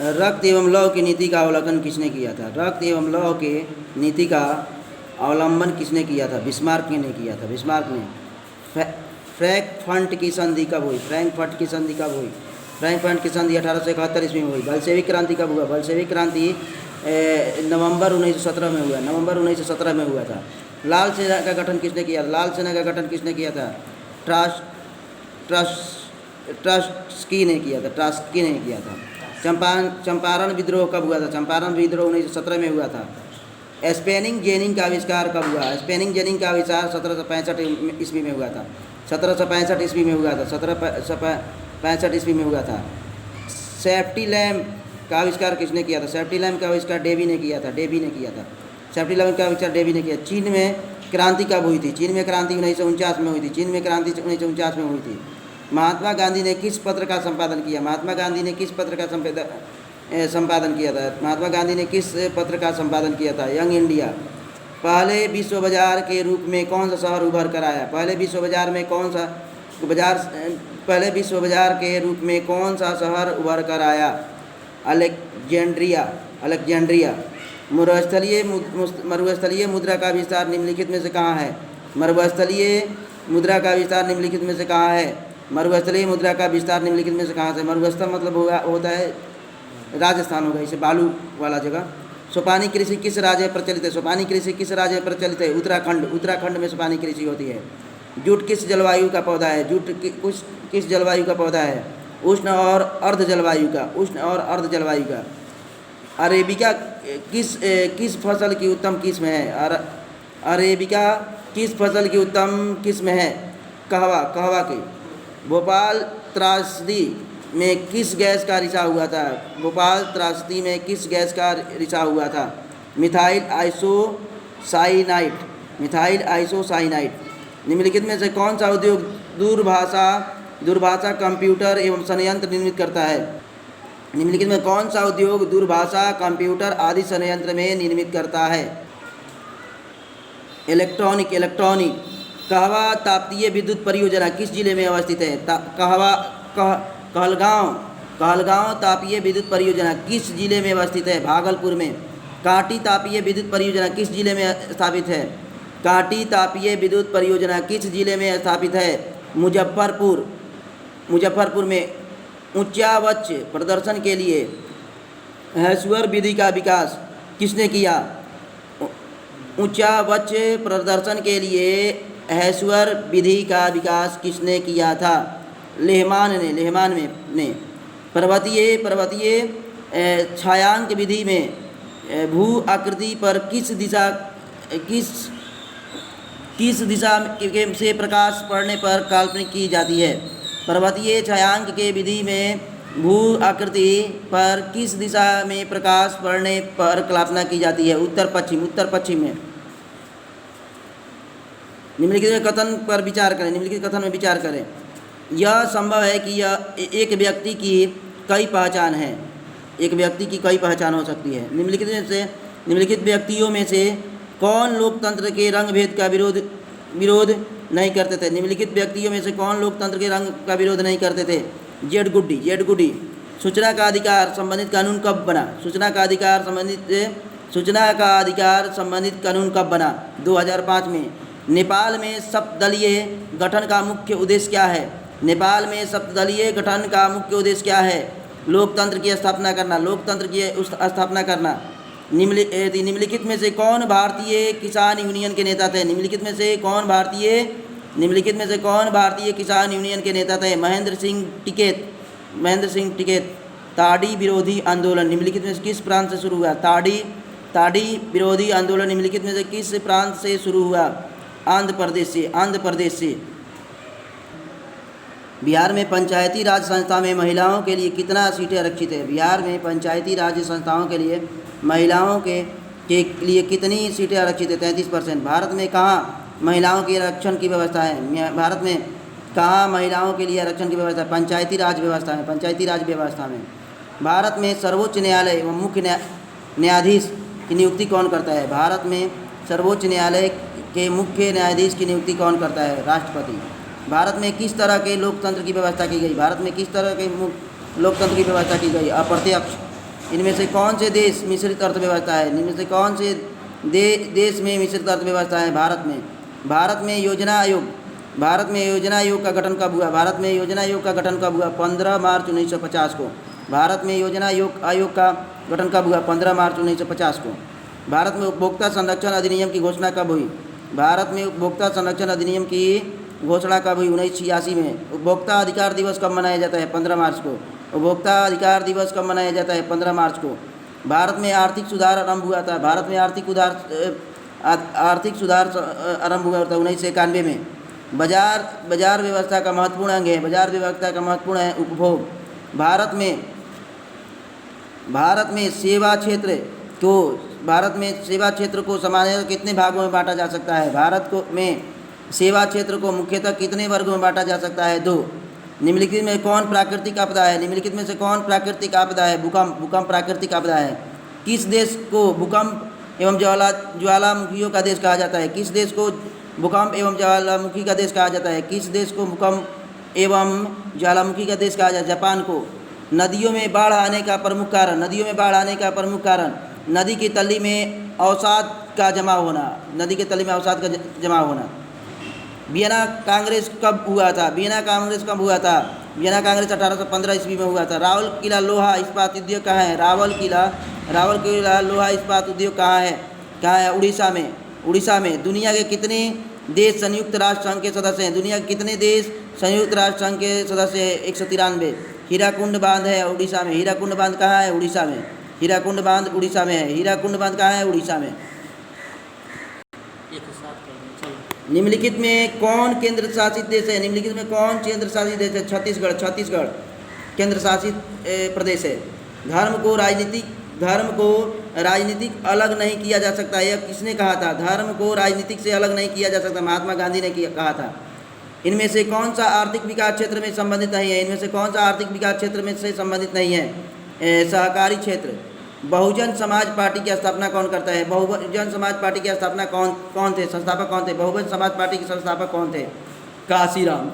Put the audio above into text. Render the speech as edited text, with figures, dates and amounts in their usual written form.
रक्त एवं लौह की नीति का अवलोकन किसने किया था? रक्त एवं लौह के नीति का अवलंबन किसने किया था? बिस्मार्क ने किया था। बिस्मार्क ने। फ्रैंकफर्ट की संधि कब हुई? फ्रैंकफर्ट की संधि कब हुई? फ्रैंकफर्ट की संधि 1871 ईस्वी में हुई। बल्शेविक क्रांति कब हुआ? बल्शेविक क्रांति नवंबर 1917 में हुआ। नवंबर 1917 में हुआ था। लाल सेना का गठन किसने किया था? लाल सेना का गठन किसने किया था? ट्रस्की ने किया था। ट्रस्की ने किया था। चंपारण विद्रोह कब हुआ था? चंपारण विद्रोह 1917 में हुआ था। स्पेनिंग जेनिंग का आविष्कार कब हुआ? स्पेनिंग जेनिंग का आविष्कार 1765 ईस्वी में हुआ था। 1765 ईस्वी में हुआ था। 1765 ईस्वी में हुआ था। सेफ्टी लैम्प का आविष्कार किसने किया था? सेफ्टी लैम्प का आविष्कार डेवी ने किया था। डेवी ने किया था। सेफ्टी लैम्प का आविष्कार डेवी ने किया। चीन में क्रांति कब हुई थी? चीन में क्रांति 1949 में हुई थी। चीन में क्रांति 1949 में हुई थी। महात्मा गांधी ने किस पत्र का संपादन किया? महात्मा गांधी ने किस पत्र का संपादन किया था? महात्मा गांधी ने किस पत्र का संपादन किया था? Young India. पहले विश्व बाजार के रूप में कौन सा शहर उभर कर आया? पहले विश्व बाजार में कौन सा पहले विश्व बाजार के रूप में कौन सा शहर उभर कर आया? अलेक्जेंड्रिया। मरुस्थलीय मुद्रा का विस्तार निम्नलिखित में से कहाँ है? मरुस्थलीय मुद्रा का विस्तार निम्नलिखित में से कहाँ है? मरुस्थलीय मुद्रा का विस्तार निम्नलिखित में से कहाँ से? मरुस्थल मतलब होता है राजस्थान होगा, इसे बालू वाला जगह। सोपानी कृषि किस राज्य में प्रचलित है? सोपानी कृषि किस राज्य में प्रचलित है? उत्तराखंड। उत्तराखंड में सोपानी कृषि होती है। जूट किस जलवायु का पौधा है? जूट किस जलवायु का पौधा है? उष्ण और अर्ध जलवायु का। उष्ण और अर्ध जलवायु का। अरेबिका किस फसल की उत्तम किस्म है? अरेबिका किस फसल की उत्तम किस्म है? कहवा की। भोपाल त्रासदी में किस गैस का रिसाव हुआ था? भोपाल त्रासदी में किस गैस का रिसाव हुआ था? Methyl isocyanide. Methyl isocyanide. निम्नलिखित में से कौन सा उद्योग दूरभाषा कंप्यूटर एवं संयंत्र निर्मित करता है? निम्नलिखित में कौन सा उद्योग दूरभाषा कंप्यूटर आदि संयंत्र में निर्मित करता है? इलेक्ट्रॉनिक। कहवा तापीय विद्युत परियोजना किस जिले में अवस्थित है? कहलगांव तापीय विद्युत परियोजना किस जिले में अवस्थित है? भागलपुर में। कांटी तापीय विद्युत परियोजना किस जिले में स्थापित है? कांटी तापीय विद्युत परियोजना किस जिले में स्थापित है? मुजफ्फरपुर में। उच्चावच प्रदर्शन के लिए हेसुअर विधि का विकास किसने किया? उच्चावच प्रदर्शन के लिए हेसुअर विधि का विकास किसने किया था? लेहमान ने। पर्वतीय छायांक विधि में भू आकृति पर किस दिशा से प्रकाश पड़ने पर काल्पनिक की जाती है? पर्वतीय छायांक के विधि में भू आकृति पर किस दिशा में प्रकाश पड़ने पर कल्पना की जाती है? उत्तर पश्चिम में। निम्नलिखित कथन पर विचार करें। निम्नलिखित कथन में विचार करें। यह संभव है कि यह एक व्यक्ति की कई पहचान है। एक व्यक्ति की कई पहचान हो सकती है। निम्नलिखित व्यक्तियों में से कौन लोकतंत्र के रंग भेद का विरोध नहीं करते थे? निम्नलिखित व्यक्तियों में से कौन लोकतंत्र के रंग का विरोध नहीं करते थे? जेड गुड्डी। सूचना का अधिकार संबंधित कानून कब बना? सूचना का अधिकार संबंधित कानून कब बना? 2005 में। नेपाल में सप्तदलीय गठन का मुख्य उद्देश्य क्या है? नेपाल में सप्तदलीय गठन का मुख्य उद्देश्य क्या है? लोकतंत्र की स्थापना करना। निम्नलिखित में से कौन भारतीय किसान यूनियन के नेता थे? निम्नलिखित में से कौन भारतीय किसान यूनियन के नेता थे? महेंद्र सिंह टिकैत। ताड़ी विरोधी आंदोलन निम्नलिखित में से किस प्रांत से शुरू हुआ? ताड़ी विरोधी आंदोलन निम्नलिखित में से किस प्रांत से शुरू हुआ? आंध्र प्रदेश से। बिहार में पंचायती राज संस्था में महिलाओं के लिए कितना सीटें आरक्षित है? बिहार में पंचायती राज संस्थाओं के लिए महिलाओं के लिए कितनी सीटें आरक्षित है? 33%। भारत में कहाँ महिलाओं के आरक्षण की व्यवस्था है? भारत में कहाँ महिलाओं के लिए आरक्षण की व्यवस्था है? पंचायती राज व्यवस्था में। भारत में सर्वोच्च न्यायालय एवं मुख्य न्यायाधीश की नियुक्ति कौन करता है? भारत में सर्वोच्च न्यायालय के मुख्य न्यायाधीश की नियुक्ति कौन करता है? राष्ट्रपति। भारत में किस तरह के लोकतंत्र की व्यवस्था की गई? भारत में किस तरह के लोकतंत्र की व्यवस्था की गई? अप्रत्यक्ष। इनमें से कौन से देश मिश्रित अर्थव्यवस्था है? इनमें से कौन से देश में मिश्रित अर्थव्यवस्था है? भारत में योजना आयोग का गठन कब हुआ? भारत में योजना आयोग का गठन कब हुआ? 15 मार्च 1950 को। भारत में योजना आयोग का गठन कब हुआ? 15 मार्च 1950 को। भारत में उपभोक्ता संरक्षण अधिनियम की घोषणा कब हुई? भारत में उपभोक्ता संरक्षण अधिनियम की घोषणा कब हुई? 1986 में। उपभोक्ता अधिकार दिवस कब मनाया जाता है? 15 मार्च को। उपभोक्ता अधिकार दिवस कब मनाया जाता है? 15 मार्च को। भारत में आर्थिक सुधार आरंभ हुआ था। भारत में आर्थिक सुधार आरंभ हुआ था 1991 में। बाजार व्यवस्था का महत्वपूर्ण अंग है। बाजार व्यवस्था का महत्वपूर्ण है उपभोग। भारत में सेवा क्षेत्र को सामान्यतः कितने भागों में बांटा जा सकता है? में सेवा क्षेत्र को मुख्यतः कितने वर्गों में बांटा जा सकता है? 2। निम्नलिखित में कौन प्राकृतिक आपदा है? निम्नलिखित में से कौन प्राकृतिक आपदा है? भूकंप प्राकृतिक आपदा है। किस देश को भूकंप एवं ज्वालामुखियों का देश कहा जाता है? किस देश को भूकंप एवं ज्वालामुखी का देश कहा जाता है? किस देश को भूकंप एवं ज्वालामुखी का देश कहा जाता है? जापान को। नदियों में बाढ़ आने का प्रमुख कारण नदी की तली में अवसाद का जमा होना। वियना कांग्रेस कब हुआ था? वियना कांग्रेस 1815 ईस्वी में हुआ था। रावलकिला लोहा इस्पात उद्योग कहाँ है? रावलकिला लोहा इस्पात उद्योग कहाँ है? उड़ीसा में। दुनिया के कितने देश संयुक्त राष्ट्र संघ के सदस्य हैं? दुनिया के कितने देश संयुक्त राष्ट्र संघ के सदस्य हैं? 193। हीराकुंड बांध है उड़ीसा में। हीराकुंड बांध कहाँ है? उड़ीसा में। हीराकुंड बांध उड़ीसा में है। हीराकुंड बांध कहाँ है? उड़ीसा में। निम्नलिखित में कौन केंद्र शासित देश है? छत्तीसगढ़ केंद्र शासित प्रदेश है। धर्म को राजनीतिक अलग नहीं किया जा सकता। यह किसने कहा था? धर्म को राजनीतिक से अलग नहीं किया जा सकता, महात्मा गांधी ने कहा था। इनमें से कौन सा आर्थिक विकास क्षेत्र में संबंधित नहीं है? सहकारी क्षेत्र। बहुजन समाज पार्टी की स्थापना कौन करता है? बहुजन समाज पार्टी की स्थापना कौन थे? संस्थापक कौन थे? बहुजन समाज पार्टी के संस्थापक कौन थे? काशीराम।